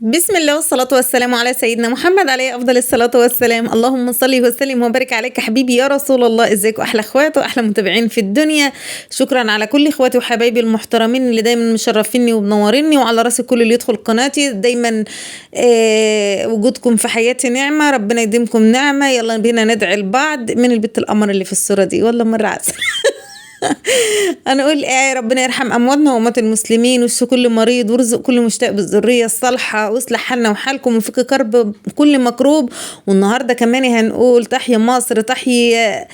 بسم الله والصلاة والسلام على سيدنا محمد عليه أفضل الصلاة والسلام. اللهم صل وسلم وبارك عليك حبيبي يا رسول الله. ازيكم أحلى اخوات وأحلى متابعين في الدنيا. شكرا على كل اخواتي وحبايبي المحترمين اللي دايما مشرفيني ومنوريني، وعلى رأس كل اللي يدخل قناتي دايما. وجودكم في حياتي نعمة، ربنا يديمكم نعمة. يلا بينا ندعي لبعض. من البت القمر اللي في الصورة دي والله مرة عسل. انا اقول ايه؟ ربنا يرحم امواتنا واموات المسلمين، ويشفي كل مريض، ويرزق كل مشتاق بالذريه الصالحه، ويصلح حالنا وحالكم، ويفك كرب كل مكروب. والنهارده كمان هنقول تحيا مصر، تحيا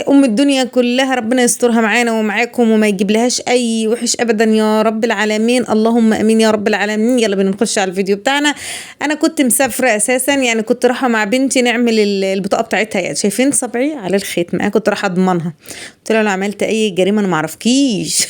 ام الدنيا كلها. ربنا يسترها معانا ومعاكم وما يجيب لهاش اي وحش ابدا يا رب العالمين، اللهم امين يا رب العالمين. يلا بينا نخش على الفيديو بتاعنا. انا كنت مسافره اساسا، يعني كنت رايحه مع بنتي نعمل البطاقه بتاعتها. يعني شايفين صبعي على الختم، انا كنت رايحه اضمنها. قلت لها لو عملت اي جريمه انا ما اعرفكيش.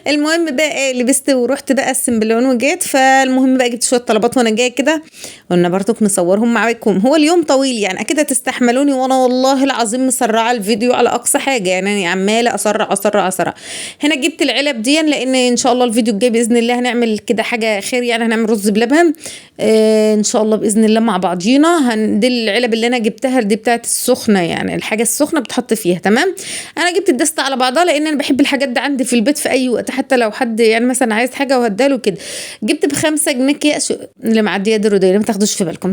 المهم بقى لبست ورحت بقى السنبلاون وجيت. فالمهم بقى جبت شويه طلبات وانا جايه كده، قلنا برضك نصورهم معاكم. هو اليوم طويل يعني اكيد هتستحملوني، وانا والله العظيم مسرعه الفيديو على اقصى حاجه، يعني انا عماله اسرع. هنا جبت العلب دي لان ان شاء الله الفيديو الجاي باذن الله هنعمل كده حاجه خير، يعني هنعمل رز بلبن ان شاء الله باذن الله مع بعضينا. دي العلب اللي انا جبتها دي بتاعت السخنه، يعني الحاجه السخنه بتحط فيها. تمام. انا جبت الدستة على بعضها لان انا بحب الحاجات دي عندي في البيت في اي وقت، حتى لو حد يعني مثلا عايز حاجه وهداله كده. جبت ب5 جنيه اكياس اللي معديه دي الرديه، ما تاخدوش في بالكم.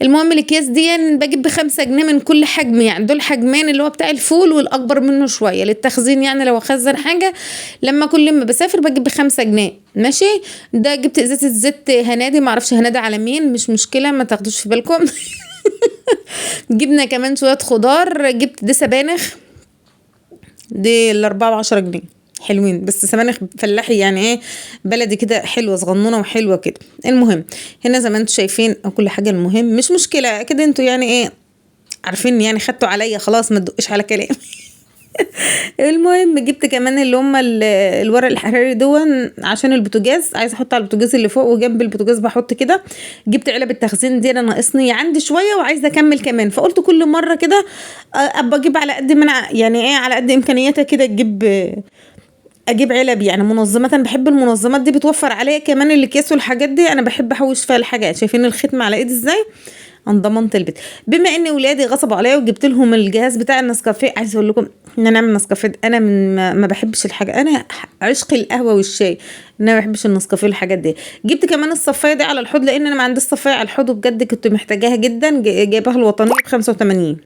المهم الاكياس دي بجيب ب5 جنيه من كل حجم، يعني دول حجمين، اللي هو بتاع الفول والاكبر منه شويه للتخزين، يعني لو اخزن حاجه لما كل ما بسافر بجيب ب5 جنيه. ماشي. ده جبت ازازه زيت هنادي، معرفش هنادي على مين، مش مشكله ما تاخدوش في بالكم. جبنا كمان شويه خضار، جبت دي سبانخ، دي ال4 ب10 جنيه، حلوين بس سبانخ فلاحي، يعني ايه بلدي كده، حلوه صغنونه وحلوه كده. المهم هنا زي ما انتم شايفين كل حاجه، المهم مش مشكله كده، انتوا يعني ايه عارفين، يعني خدتوا عليا خلاص، ما تدقش على كلام. المهم جبت كمان اللي هم الورق الحراري دون عشان البوتاجاز، عايزه احط على البوتاجاز اللي فوق، وجنب البوتاجاز بحط كده. جبت علب التخزين دي، انا ناقصني عندي شويه وعايزه اكمل كمان، فقلت كل مره كده ابقى اجيب على قد ما انا يعني ايه، على قد امكانياتها كده اجيب علب، يعني منظمات. انا بحب المنظمات دي، بتوفر عليا كمان الاكياس والحاجات دي، انا بحب احوش فيها الحاجات. شايفين الختم على ايدي ازاي؟ عن ضمانة البيت. بما ان ولادي غصبوا عليا وجبت لهم الجهاز بتاع النسكافيه، عايزه اقول لكم ان انا اعمل نسكافيه، انا من ما بحبش الحاجه، انا عشق القهوه والشاي، انا ما بحبش النسكافيه والحاجات دي. جبت كمان الصفايه دي على الحوض، لان انا ما عنديش صفايه على الحوض، وبجد كنت محتاجاها جدا. جايباها الوطنيه ب85.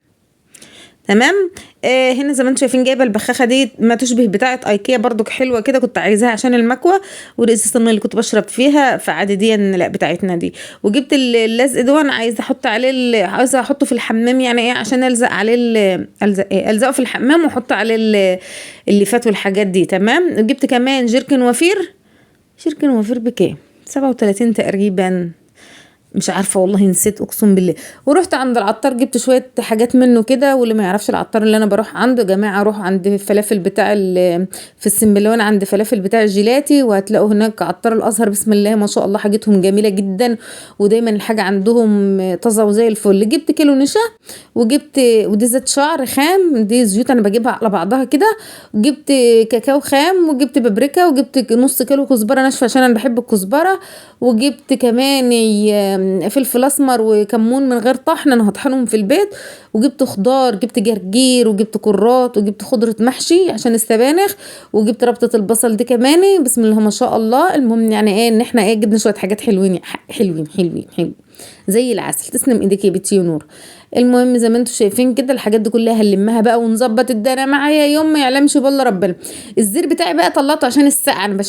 تمام. هنا زي ما انتم شايفين جايبه البخاخه دي ما تشبه بتاعه ايكيا، برضو حلوه كده، كنت عايزاها عشان المكوه، ورئيس الميه اللي كنت بشرب فيها، فعادي دي لا بتاعتنا دي. وجبت اللزق ده، انا عايزه احط عليه عايزه احطه في الحمام، يعني ايه عشان الزق عليه الزقه في الحمام، واحط عليه الليفات والحاجات دي. تمام. وجبت كمان جيركن وفير. جيركن وفير بكام؟ 37 تقريبا، مش عارفه والله نسيت اقسم بالله. ورحت عند العطار جبت شويه حاجات منه كده. واللي ما يعرفش العطار اللي انا بروح عنده يا جماعه، روح عند الفلافل بتاع في السنبلاون، عند فلافل بتاع الجيلاتي، وهتلاقوا هناك عطار الازهر بسم الله ما شاء الله، حاجتهم جميله جدا، ودايما الحاجه عندهم طازه وزي الفل. جبت كيلو نشا، وجبت ودي زيت شعر خام، دي زيوت انا بجيبها على بعضها كده. وجبت كاكاو خام، وجبت بابريكا، وجبت نص كيلو كزبره ناشفه عشان انا بحب الكزبره. وجبت كمان فلفل اسمر وكمون من غير طحن، انا هطحنهم في البيت. وجبت خضار، جبت جرجير، وجبت كرات، وجبت خضرة محشي عشان السبانخ. وجبت ربطة البصل دي كمان بسم الله ما شاء الله. المهم يعني ايه ان احنا ايه جبنا شوية حاجات حلوين حلوين زي العسل. تسلم ايديك يا بنتي نور. المهم زي ما انتم شايفين كده الحاجات دي كلها هنلمها بقى ونظبط الدنيا معايا يوم ما يعلمش بالله ربنا. الزير بتاعي بقى طلعته عشان السقعه، انا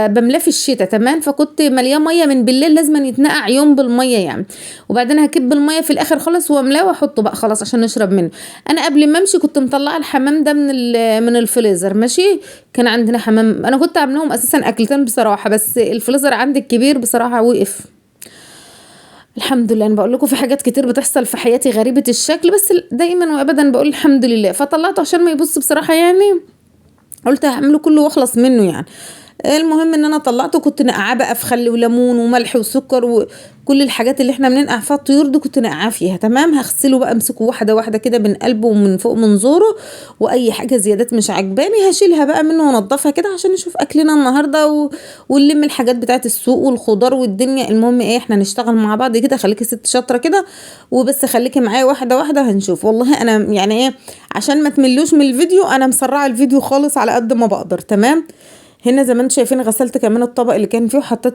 بملاه في الشتاء. تمام. فكنت ملياه ميه من بالليل، لازم يتنقع يوم بالميه يعني. وبعدين هكب الميه في الاخر خالص واملاه واحطه بقى خلاص عشان نشرب منه. انا قبل ما امشي كنت مطلعه الحمام ده من الفريزر. ماشي. كان عندنا حمام، انا كنت عاملاهم اساسا اكلتين بصراحه، بس الفريزر عندي الكبير بصراحه وقف. الحمد لله. انا بقول لكم في حاجات كتير بتحصل في حياتي غريبة الشكل، بس دايما وابدا بقول الحمد لله. فطلعته عشان ما يبص بصراحة، يعني قلت هعمله كله واخلص منه يعني. المهم ان انا طلعته، كنت نقعاه بقى في خل وليمون وملح وسكر وكل الحاجات اللي احنا بننقع فيها الطيور دي كنت نقعاه فيها. تمام، هغسله بقى، امسكه واحده واحده كده من قلبه ومن فوق من زوره، واي حاجه زيادات مش عجباني هشيلها بقى منه وانضفها كده عشان نشوف اكلنا النهارده ونلم الحاجات بتاعت السوق والخضار والدنيا. المهم ايه، احنا نشتغل مع بعض كده، خليكي ست شاطره كده وبس، خليكي معايا واحده واحده هنشوف. والله انا يعني ايه، عشان ما تملوش من الفيديو انا مسرعه الفيديو خالص على قد ما بقدر. تمام، هنا زي ما انتم شايفين غسلت كمان الطبق اللي كان فيه، وحطيت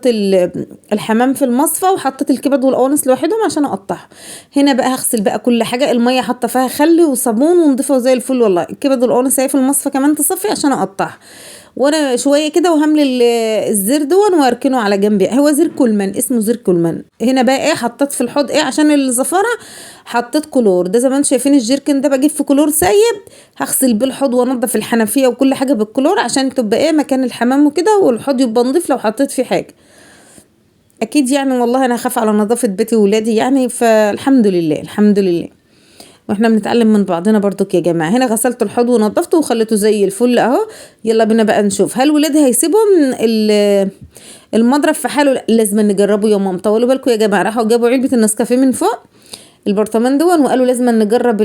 الحمام في المصفى، وحطيت الكبد والقوانص لوحدهم عشان اقطعها. هنا بقى هغسل بقى كل حاجه، الميه حاطه فيها خل وصابون ونضيفها زي الفل. والله الكبد والقوانص اهي في المصفى كمان تصفي عشان اقطعها. وانا شويه كده وهمل الزير دون واركنه على جنب. هو زير كولمان، اسمه زير كولمان. هنا بقى ايه، حطيت في الحوض ايه عشان الزفاره، حطيت كلور. ده زي ما انتم شايفين الجيركن ده بجيب في كلور سايب، هغسل بيه الحوض وانضف الحنفيه وكل حاجه بالكلور عشان تبقى ايه مكان الحمام وكده، والحوض يبقى نضيف لو حطيت فيه حاجه. اكيد يعني والله انا خاف على نظافه بيتي وولادي يعني، فالحمد لله الحمد لله، واحنا بنتعلم من بعضنا برضك يا جماعه. هنا غسلت الحوض ونضفته وخليته زي الفل اهو. يلا بينا بقى نشوف هل ولادي هيسيبهم المضرب في حاله. لازم نجربه يا ماما. طولوا بالكم يا جماعه، راحوا جابوا علبه النسكافيه من فوق البرطمان دون وقالوا لازم نجرب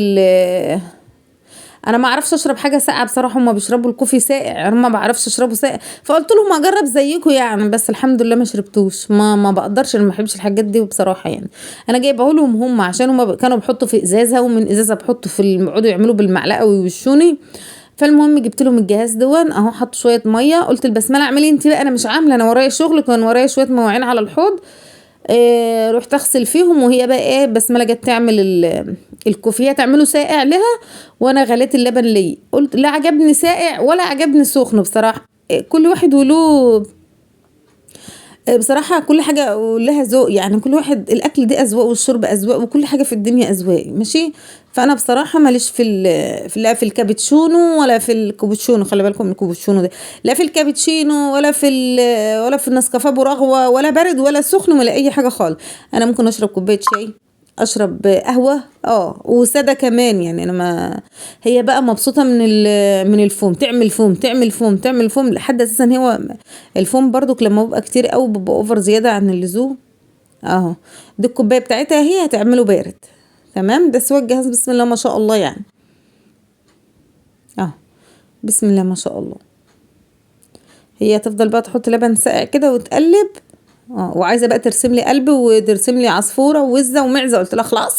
انا ما اعرفش اشرب حاجه ساقعه بصراحه، هم بيشربوا الكوفي ساقع، انا ما بعرفش اشربه ساقع، فقلت لهم اجرب زيكم يعني، بس الحمد لله ما شربتوش. ما بقدرش، انا ما بحبش الحاجات دي بصراحه يعني. انا جايبه لهم هم عشان هم كانوا بيحطوا في ازازه، ومن ازازه بحطوا في بيقعدوا يعملوا بالمعلقه ويوشوني. فالمهم جبت لهم الجهاز دون اهو، حطوا شويه ميه، قلت البسمله اعملي انت بقى، انا مش عامله، انا ورايا شغل، كان ورايا شويه مواعين على الحوض. رحت اغسل فيهم، وهي بقى ايه بسمله جت تعمل الكوفيه تعمله ساقع لها، وانا غليت اللبن لي. قلت لا عجبني ساقع ولا عجبني سخن بصراحه. كل واحد وله بصراحة، كل حاجة لها ذوق يعني، كل واحد الأكل دي أذواق والشرب أذواق وكل حاجة في الدنيا أذواق ماشي. فأنا بصراحة ماليش لا في الكابتشونو ولا في الكابتشونو، خلي بالكم من الكابتشونو ده، لا في الكابتشينو ولا في النسكافيه برغوة، ولا برد ولا سخن ولا أي حاجة خالص. أنا ممكن أشرب كوباية شاي، اشرب قهوه وساده كمان يعني. انا ما هي بقى مبسوطه من الفوم، تعمل فوم لحد اساسا. هو الفوم برضك لما بيبقى كتير قوي بيبقى اوفر زياده عن اللزوم اهو. دي الكوبايه بتاعتها هي هتعمله بارد. تمام، بس هو الجهاز بسم الله ما شاء الله يعني اهو، بسم الله ما شاء الله. هي تفضل بقى تحط لبن ساقع كده وتقلب وعايزه بقى ترسم لي قلب وترسم لي عصفوره ووزه ومعزه، قلت لها خلاص.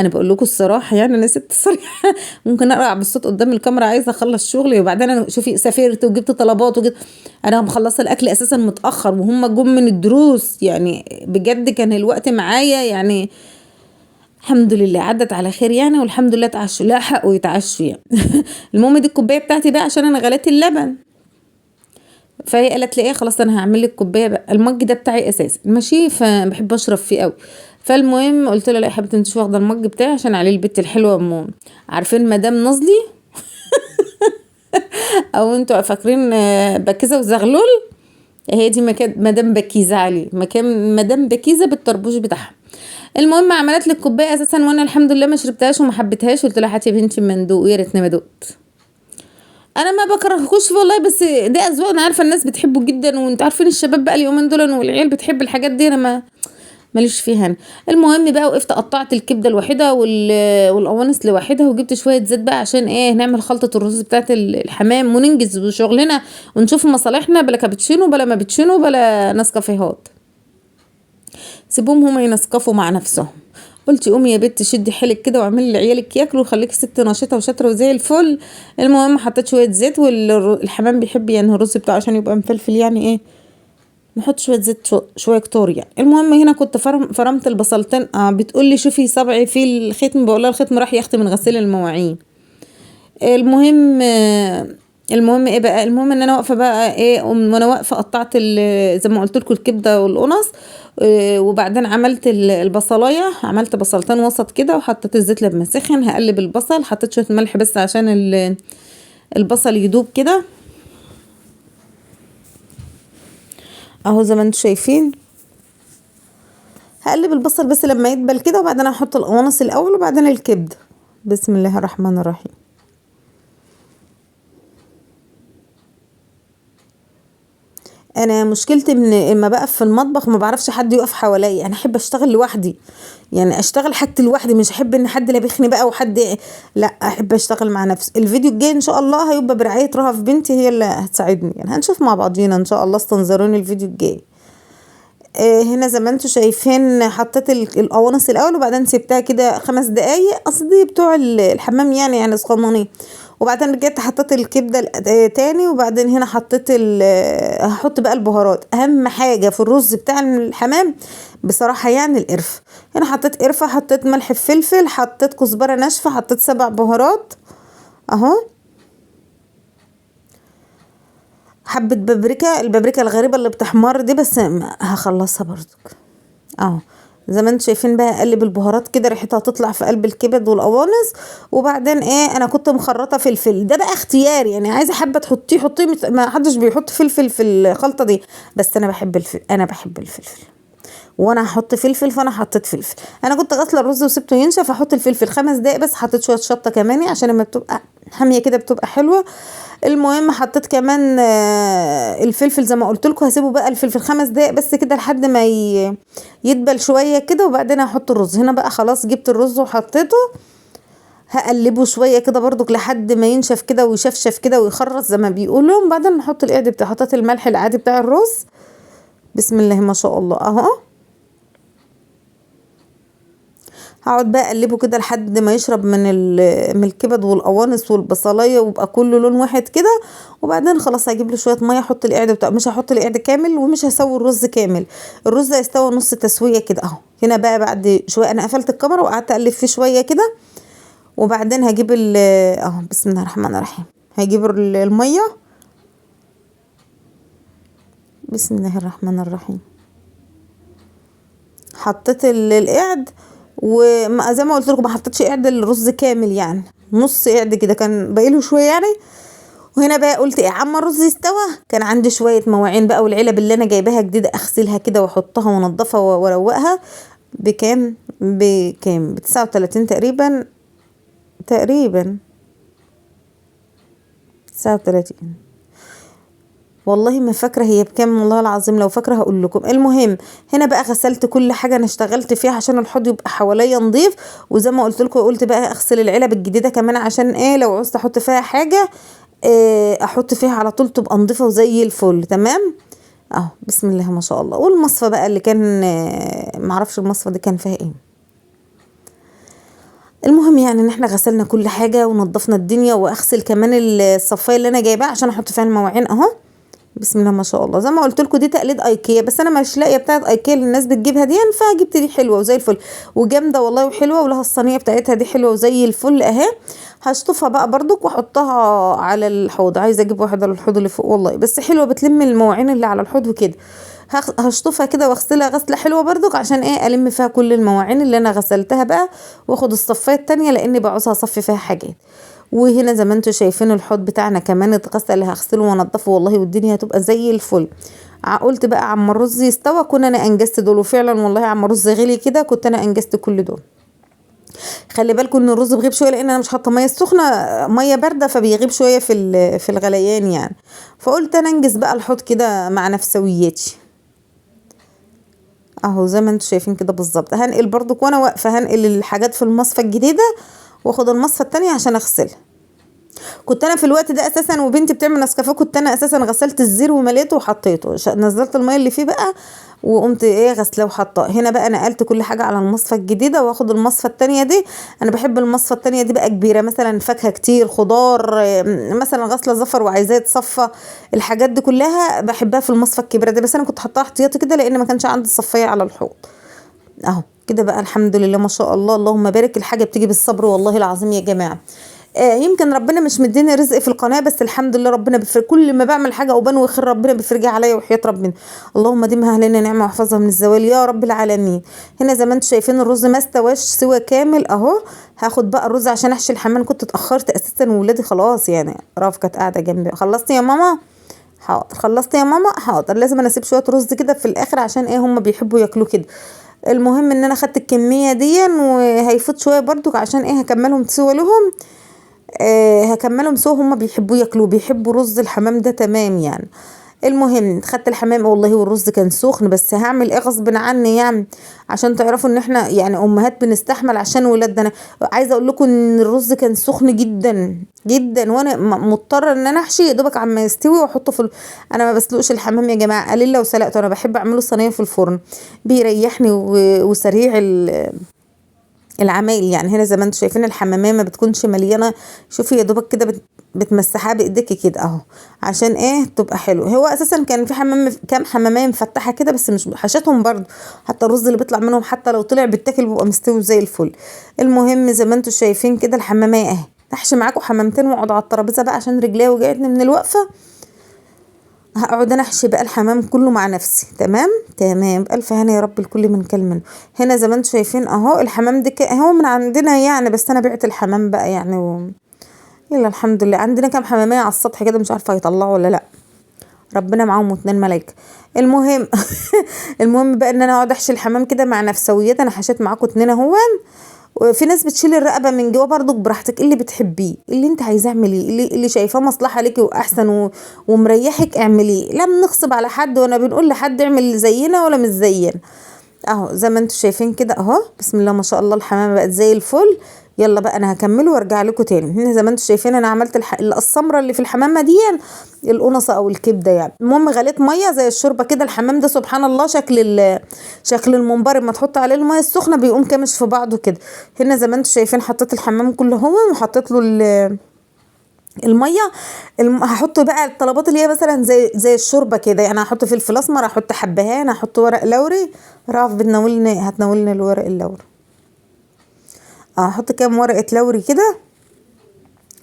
انا بقول لكم الصراحه يعني، انا ست صريحه ممكن اقرا بالصوت قدام الكاميرا، عايزه اخلص شغلي. وبعدين انا شوفي سافرت وجبت طلبات وجبت، انا مخلصه الاكل اساسا متاخر وهم جم من الدروس يعني، بجد كان الوقت معايا يعني. الحمد لله عدت على خير يعني، والحمد لله اتعشوا، لا حقوا يتعشوا يعني. المهم دي الكوبايه بتاعتي بقى عشان انا غليت اللبن، فهي قالت لي ايه خلاص انا هعمل لك كوبايه بقى، المج ده بتاعي اساسا ماشي، فبحب اشرب فيه قوي. فالمهم قلت لها لا يا حبيبتي انت مش واخده المج بتاعي عشان عليه البت الحلوه عارفين مدام نظلي او انتوا فاكرين بكيزه وزغلول، هي دي مدام بكيزه عليه، مكان مدام بكيزه بالطربوش بتاعها. المهم عملت لي الكوبايه اساسا، وانا الحمد لله ما شربتهاش وما حبيتهاش. قلت لها هاتي يا بنتي مندوق، يا ريتني ما دقت. انا ما بكرهكوش والله، بس ده اذواق، انا عارفه الناس بتحبه جدا، وانت عارفين الشباب بقى اليومين دول والعيال بتحب الحاجات دي، انا ماليش فيها أنا. المهم بقى وقفت قطعت الكبده لوحدها والقوانص لوحدها، وجبت شويه زيت بقى عشان ايه نعمل خلطه الرز بتاعت الحمام وننجز بشغلنا ونشوف مصالحنا، بلا كابتشينو بلا ما بتشينو بلا نسكافيهات، سيبوهم هما ينسكفوا مع نفسهم. قلت قومي يا بنت شدي حيلك كده واعملي لعيالك ياكلوا وخليكي ست نشيطه وشاطره وزي الفل. المهم حطيت شويه زيت، والحمام بيحب يعني الرز بتاعه عشان يبقى مفلفل يعني ايه، نحط شويه زيت شويه كتور يعني. المهم هنا كنت فرمت البصلتين. بتقول لي شوفي صبعي في الختم، بقول لها الختم راح يختم من غسيل المواعين. المهم ايه بقى، المهم ان انا واقفه بقى ايه، وانا واقفه قطعت زي ما قلت لكم الكبده والقنص. وبعدين عملت البصلايه، عملت بصلتين وسط كده، وحطيت الزيت لما سخن هقلب البصل، حطيت شويه ملح بس عشان البصل يدوب كده اهو زي ما انتم شايفين. هقلب البصل بس لما يدبل كده، وبعدين هحط القوانص الاول وبعدين الكبده. بسم الله الرحمن الرحيم. انا مشكلتي ان اما بقف في المطبخ ما بعرفش حد يقف حواليا، انا احب اشتغل لوحدي، يعني اشتغل حاجتي لوحدي، مش احب ان حد لابخني بقى وحد، لا احب اشتغل مع نفسي. الفيديو الجاي ان شاء الله هيبقى برعاية رهف بنتي، هي اللي هتساعدني، يعني هنشوف مع بعضينا ان شاء الله، استنظروني الفيديو الجاي. هنا زي ما انتوا شايفين حطيت القوانص الاول، وبعدين سبتها كده 5 دقايق، قصدي بتوع الحمام يعني صغننين. وبعدين رجعت حطيت الكبده تاني، وبعدين هنا حطيت هحط بقى البهارات. اهم حاجه في الرز بتاع الحمام بصراحه يعني القرفه. هنا حطيت قرفه، حطيت ملح فلفل، حطيت كزبره ناشفه، حطيت 7 بهارات اهو، حبة بابريكا، البابريكا الغريبة اللي بتحمر دي، بس هخلصها برضك اهو. زي ما انتم شايفين بقى اقلب البهارات كده، ريحتها تطلع في قلب الكبد والقوانص. وبعدين انا كنت مخرطه فلفل، ده بقى اختياري، يعني عايزه حابه تحطيه حطيه، ما حدش بيحط فلفل في الخلطه دي، بس انا بحب انا بحب الفلفل، وانا هحط فلفل، فانا حطيت فلفل. انا كنت غاسله الرز وسبته ينشف، احط الفلفل 5 دقايق بس، حطيت شويه شطه كمان عشان لما بتبقى حاميه كده بتبقى حلوه. المهم حطيت كمان الفلفل زي ما قلت لكم، هسيبه بقى الفلفل 5 دقايق بس كده لحد ما يدبل شويه كده، وبعدين هحط الرز. هنا بقى خلاص جبت الرز وحطيته، هقلبه شويه كده برضك لحد ما ينشف كده ويشفشف كده ويخرط زي ما بيقولوا. بعدين نحط القعد بتاع، حطيت الملح العادي بتاع الرز، بسم الله ما شاء الله اهو. هقعد بقى اقلبه كده لحد ما يشرب من الكبد والقوانص والبصلايه، ويبقى كله لون واحد كده. وبعدين خلاص هجيب له شويه ميه، احط القعده بتاع، مش هحط القعده كامل، ومش هسوي الرز كامل، الرز هيستوي نص تسويه كده اهو. هنا بقى بعد شويه انا قفلت الكاميرا وقعدت اقلب فيه شويه كده، وبعدين هجيب اهو بسم الله الرحمن الرحيم، هجيب الميه، بسم الله الرحمن الرحيم. حطيت القعد، وزي ما قلت لكم ما حطيتش قعد الرز كامل، يعني نص قعد كده كان باقي له شويه يعني. وهنا بقى قلت عما الرز يستوى، كان عندي شويه مواعين بقى، والعلب اللي انا جايباها جديده اغسلها كده واحطها وانضفها واروقها. بكام ب39 تقريبا، 39، والله ما فاكره هي بكام، والله العظيم لو فاكره هقول لكم. المهم هنا بقى غسلت كل حاجه انا اشتغلت فيها عشان الحوض يبقى حواليا نظيف. وزي ما قلت لكم قلت بقى اغسل العلب الجديده كمان، عشان لو عوزت احط فيها حاجه احط فيها على طول تبقى نظيفه وزي الفل تمام اهو، بسم الله ما شاء الله. والمصفى بقى اللي كان معرفش المصفى دي كان فيها ايه. المهم يعني ان احنا غسلنا كل حاجه ونضفنا الدنيا، واغسل كمان الصفايه اللي انا جايباها عشان احط فيها المواعين اهو، بسم الله ما شاء الله. زي ما قلت لكم دي تقليد ايكيا، بس انا مش لاقيه بتاعه ايكيا اللي الناس بتجيبها دي، فجبت دي حلوه وزي الفل وجامده والله وحلوه، ولها الصينيه بتاعتها دي حلوه وزي الفل اهي. هشطفها بقى برضك واحطها على الحوض، عايزه اجيب واحده للحوض اللي فوق والله، بس حلوه بتلم المواعين اللي على الحوض وكده. هشطفها كده واغسلها غسله حلوه برضك، عشان الم فيها كل المواعين اللي انا غسلتها بقى، واخد الصفايه التانية لاني بعوزها اصفي فيها حاجات. وهنا زي ما انتم شايفين الحوض بتاعنا كمان اتغسل، هغسله وانضفه والله، والدنيا هتبقى زي الفل. قلت بقى عم الرز يستوى كنا انا انجزت دول، وفعلا والله عم الرز غلي كده كنت انا انجزت كل دول. خلي بالكم ان الرز بيغيب شويه، لان انا مش حاطه ميه سخنه، ميه بارده، فبيغيب شويه في الغليان يعني. فقلت انا انجز بقى الحوض كده مع نفسوياتي اهو، زي ما انتم شايفين كده بالظبط. هنقل برضك وانا واقفه هنقل الحاجات في المصفى الجديده، واخد المصفى التانية عشان اغسلها. كنت انا في الوقت ده اساسا وبنتي بتعمل نسكافيه، كنت انا اساسا غسلت الزير ومليته وحطيته، نزلت الميه اللي فيه بقى وقمت غسله وحطاه. هنا بقى نقلت كل حاجه على المصفى الجديده، واخد المصفى التانية دي. انا بحب المصفى التانية دي بقى كبيره، مثلا فاكهه كتير، خضار، مثلا غسله زفر وعايزاه يتصفى، الحاجات دي كلها بحبها في المصفى الكبيره دي، بس انا كنت حطاها احتياطي كده لان ما كانش عندي صفايه على الحوض اهو كده بقى. الحمد لله ما شاء الله، اللهم بارك. الحاجه بتيجي بالصبر والله العظيم يا جماعه. يمكن ربنا مش مديني رزق في القناه، بس الحمد لله ربنا بيفرج، كل ما بعمل حاجه وبنوي خير ربنا بيفرجها عليا وحياه ربنا. اللهم ديمها علينا نعمه واحفظها من الزوال يا رب العالمين. هنا زي ما انتم شايفين الرز ما استواش سوى كامل اهو. هاخد بقى الرز عشان احشي الحمام، كنت اتاخرت اساسا وولادي خلاص يعني، رافقه كانت قاعده جنبي. خلصت يا ماما؟ حاضر. خلصت يا ماما؟ حاضر. لازم انا اسيب شويه رز كده في الاخر عشان هم بيحبوا ياكلوا كده. المهم ان انا خدت الكميه دي، وهيفوت شويه برضو عشان هكملهم سوا لهم. هكملهم سوا، هم بيحبوا ياكلوا، بيحبوا رز الحمام ده تمام يعني. المهم خدت الحمام والله، والرز كان سخن، بس هعمل ايه غصب عني يعني، عشان تعرفوا ان احنا يعني امهات بنستحمل عشان ولادنا. انا عايزه اقول لكم ان الرز كان سخن جدا جدا، وانا مضطره ان انا احشي يا دوبك عما يستوي واحطه انا ما بسلقش الحمام يا جماعه، قليل لو سلقته، انا بحب اعمله صينيه في الفرن، بيريحني وسريع العمايل يعني. هنا زي ما انتم شايفين الحمامية ما بتكونش مليانة، شوفي يا دوبك كده بتمسحها بايديكي كده اهو، عشان ايه تبقى حلو. هو اساسا كان في كام حمامية مفتحة كده، بس مش حشتهم برضو، حتى الرز اللي بيطلع منهم حتى لو طلع بيتاكل بيبقى مستوي زي الفل. المهم زي ما انتم شايفين كده الحمامية اهي، احشي معاكم حمامتين واقعد على الترابيزه بقى عشان رجليا وجعتني من الوقفه. هقعد انا احشي بقى الحمام كله مع نفسي. تمام تمام، بألف هنا يا رب الكل من كل منه. هنا زي ما انتم شايفين اهو الحمام ده اهو من عندنا يعني، بس انا بعت الحمام بقى يعني يلا الحمد لله. عندنا كام حمامية على السطح كده، مش عارفه هيطلعوا ولا لا، ربنا معاهم واتنين ملايكه. المهم المهم بقى ان انا اقعد احشي الحمام كده مع نفسويات. انا حشيت معاكم اتنين اهون، وفي ناس بتشيل الرقبه من جوه برضو براحتك، اللي بتحبيه اللي انت عايزاه اعمليه، اللي شايفاه مصلحه ليكي واحسن ومريحك اعمليه، لا بنغصب على حد ولا بنقول لحد اعمل زينا ولا مش زينا. اهو زي ما انتم شايفين كده اهو، بسم الله ما شاء الله الحمامه بقت زي الفل. يلا بقى انا هكمله وارجع لكم تاني. هنا زي ما انتم شايفين انا عملت السمره اللي في الحمامه دي، القنصه او الكبده يعني. المهم غليت ميه زي الشوربه كده. الحمام ده سبحان الله شكل المنبر ما تحط عليه الميه السخنه بيقوم كامش في بعضه كده. هنا زي ما انتم شايفين حطيت الحمام كله هو، وحطيت له الميه. هحط بقى الطلبات اللي هي مثلا زي الشوربه كده يعني، هحط فلفل اسمر، هحط حبهان، هحط ورق لوري. رأف هتناولني الورق اللوري. هحط كام ورقه لوري كده،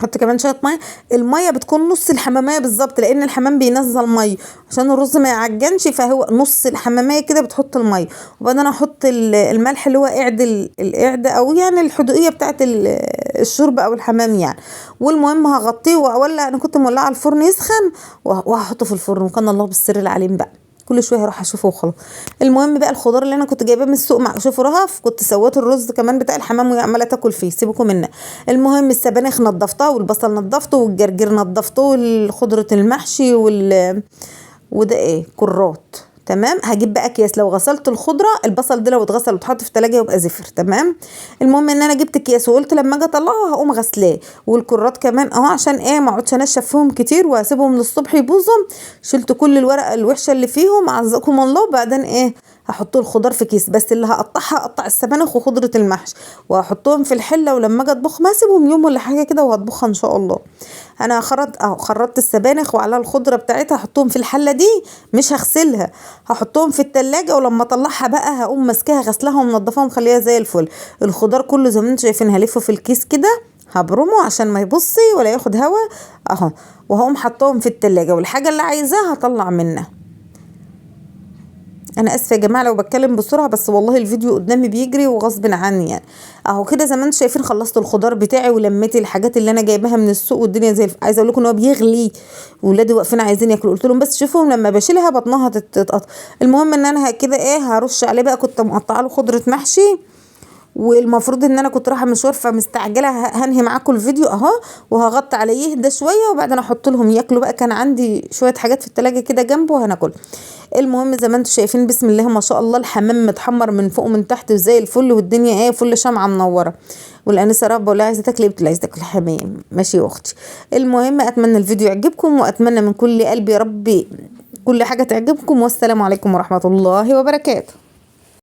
حط كمان شويه ميه. الميه بتكون نص الحماميه بالظبط، لان الحمام بينزل ميه عشان الرز ما يعجنش، فهو نص الحماميه كده بتحط الميه. وبعدين احط الملح اللي هو القعد او يعني الحدوقيه بتاعت الشوربه او الحمام يعني. والمهم هغطيه واولع، انا كنت مولعه الفرن يسخن، وهحطه في الفرن، وكان الله بالسر العليم بقى، كل شويه هروح اشوفه وخلاص. المهم بقى الخضار اللي انا كنت جايباه من السوق مع شوفوا رهف، كنت سويت الرز كمان بتاع الحمام وهي عماله تاكل فيه، سيبكم منه. المهم السبانخ نضفتها، والبصل نضفته، والجرجير نضفته، والخضره المحشي وده ايه كرات. تمام. هجيب بقى اكياس، لو غسلت الخضره، البصل ده لو اتغسل واتحط في التلاجة يبقى زفر. تمام. المهم ان انا جبت اكياس، وقلت لما اجي اطلعه هقوم غسلاه، والكرات كمان اهو عشان ايه ما اقعدش انشف فيهم كتير واسيبهم للصبح يبوظوا. شلت كل الورقه الوحشه اللي فيهم عزكم الله. وبعدين ايه هحط الخضار في كيس، بس اللي هقطعها اقطع السبانخ وخضره المحشي وهحطهم في الحله، ولما اجي اطبخ ما اسيبهم يوم ولا حاجه كده وهطبخها ان شاء الله. انا خرطت السبانخ وعلى الخضره بتاعتها، هحطهم في الحله دي، مش هغسلها، هحطهم في التلاجة، ولما اطلعها بقى هقوم ماسكاها غسلها ومنضفاها ومخليها زي الفل. الخضار كله زي ما انتم شايفين هلفه في الكيس كده، هبرمه عشان ما يبصي ولا ياخد هوا اهو، وهقوم حطهم في التلاجة، والحاجه اللي عايزاها هطلع منها. انا اسفه يا جماعه لو بتكلم بسرعه، بس والله الفيديو قدامي بيجري وغصب عني يعني. اهو كده زي ما انتم شايفين خلصت الخضار بتاعي، ولميت الحاجات اللي انا جايباها من السوق، والدنيا زي عايزه اقول لكم ان هو بيغلي، ولادي واقفين عايزين ياكلوا، قلت لهم بس شوفهم لما بشيلها بطنها تتقطع. المهم ان انا كده ايه هرش عليه بقى، كنت مقطعه له خضره محشي، والمفروض ان انا كنت رايحه مشوار فمستعجله، هنهي معاكم الفيديو اهو، وهغطي عليه يهدى شويه، وبعدين احط لهم ياكلوا بقى. كان عندي شويه حاجات في التلاجة كده جنبه وهناكل. المهم زي ما انتم شايفين بسم الله ما شاء الله الحمام متحمر من فوق ومن تحت وزي الفل، والدنيا ايه فل شمعه منوره. والانسه رب بقول لها عايزه تاكلي، بتقول عايزه تاكل حمام. ماشي يا اختي. المهم اتمنى الفيديو يعجبكم، واتمنى من كل قلبي يا ربي كل حاجه تعجبكم، والسلام عليكم ورحمه الله وبركاته.